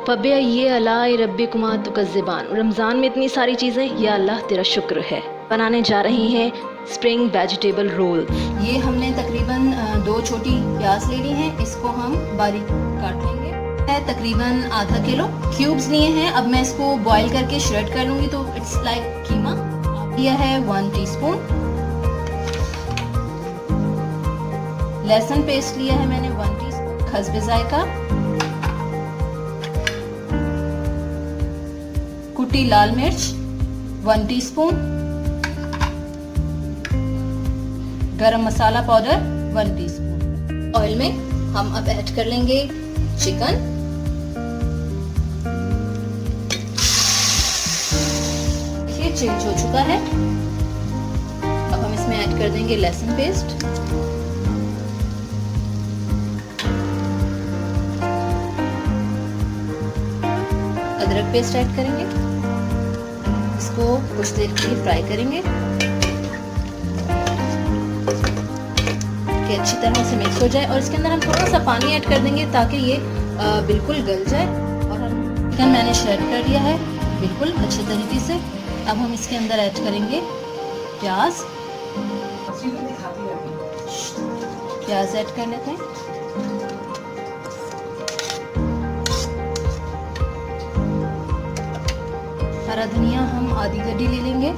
फबिअय्यि अलाइ रब्बिकुमा तुकज़्ज़िबान। रमज़ान में इतनी सारी चीज़ें, या अल्लाह तेरा शुक्र है। बनाने जा रही हैं स्प्रिंग वेजिटेबल रोल्स। ये हमने तकरीबन 2 छोटी प्याज ले ली हैं, इसको हम बारीक काट लेंगे। है तकरीबन आधा किलो क्यूब्स लिए हैं। अब मैं इसको बॉईल करके श्रेड कर लूँगी, तो इट्स लाइक कीमा। लिया है 1 टीस्पून। लहसुन पेस्ट लिया है मैंने 1 टीस्पून। हस्बे ज़ायका कुटी लाल मिर्च 1 टीस्पून। गरम मसाला पाउडर 1 टीस्पून। ऑयल में हम अब ऐड कर लेंगे चिकन। ये चेंज हो चुका है। अब हम इसमें ऐड कर देंगे लहसुन पेस्ट, अदरक पेस्ट ऐड करेंगे। इसको कुछ देर के लिए फ्राई करेंगे कि अच्छी तरह से मिक्स हो जाए, और इसके अंदर हम थोड़ा सा पानी ऐड कर देंगे ताकि ये बिल्कुल गल जाए। और हम चिकन मैंने श्रेड कर लिया है बिल्कुल अच्छे तरीके से। अब हम इसके अंदर ऐड करेंगे प्याज ऐड कर लेते हैं। हरा धनिया हम आधी गड्डी ले लेंगे।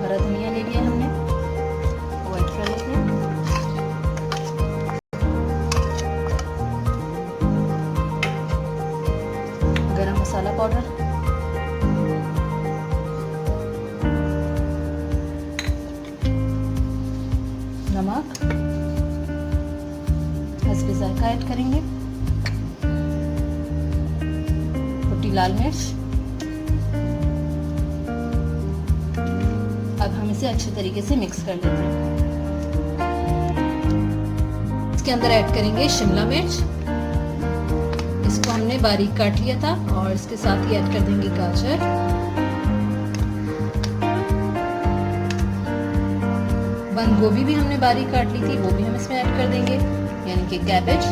हरा धनिया ले लिया हमने, वो ऐड कर लेते हैं। गरम मसाला पाउडर, नमक, हस्बे ज़ायका ऐड करेंगे, कुटी लाल मिर्च। अब हम इसे अच्छे तरीके से मिक्स कर लेते हैं। इसके अंदर ऐड करेंगे शिमला मिर्च, इसको हमने बारीक काट लिया था, और इसके साथ ही ऐड कर देंगे गाजर, बंद गोभी भी हमने बारीक काट ली थी, वो भी हम इसमें ऐड कर देंगे, यानी कि कैबेज।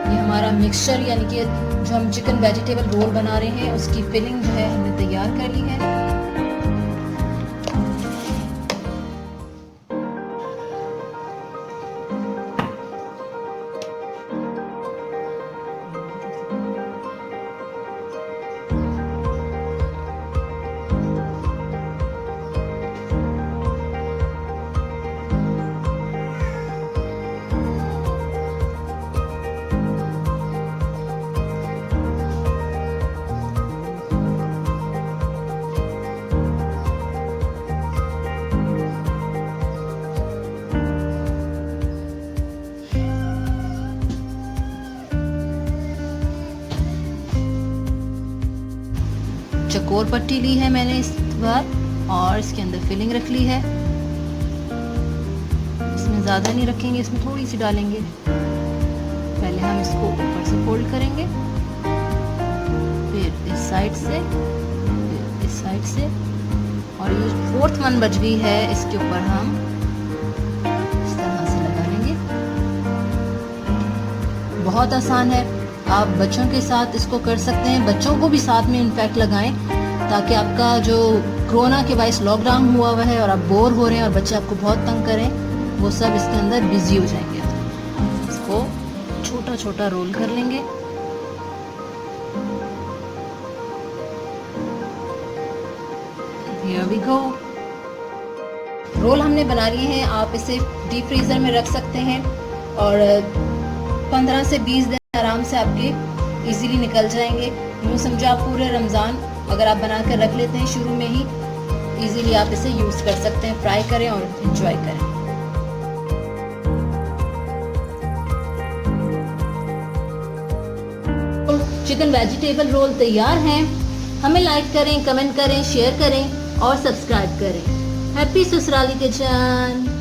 ये हमारा मिक्सचर, यानी कि जो हम चिकन वेजिटेबल रोल बना रहे हैं उसकी फिलिंग जो है हमने तैयार कर ली है। चकोर पट्टी ली है मैंने इस बार, और इसके अंदर फिलिंग रख ली है। इसमें ज़्यादा नहीं रखेंगे, इसमें थोड़ी सी डालेंगे। पहले हम इसको ऊपर से फोल्ड करेंगे, फिर इस साइड से, फिर इस साइड से, और ये 4th वन बच गई है, इसके ऊपर हम इस तरह से लगा लेंगे। बहुत आसान है, आप बच्चों के साथ इसको कर सकते हैं। बच्चों को भी साथ में इनफैक्ट लगाएं, ताकि आपका जो कोरोना के बायस लॉकडाउन हुआ हुआ है और आप बोर हो रहे हैं और बच्चे आपको बहुत तंग करें, वो सब इसके अंदर बिजी हो जाएंगे। इसको छोटा छोटा रोल कर लेंगे। Here we go। रोल हमने बना लिए हैं। आप इसे डीप फ्रीजर में रख सकते हैं, और 15 से 20 दिन आराम से आपके इजीली निकल जाएंगे। यूँ समझो आप पूरे रमज़ान अगर आप बना कर रख लेते हैं शुरू में ही, इजीली आप इसे यूज़ कर सकते हैं। फ्राई करें और एंजॉय करें। चिकन वेजिटेबल रोल तैयार हैं। हमें लाइक करें, कमेंट करें, शेयर करें और सब्सक्राइब करें। हैप्पी ससुराली किचन।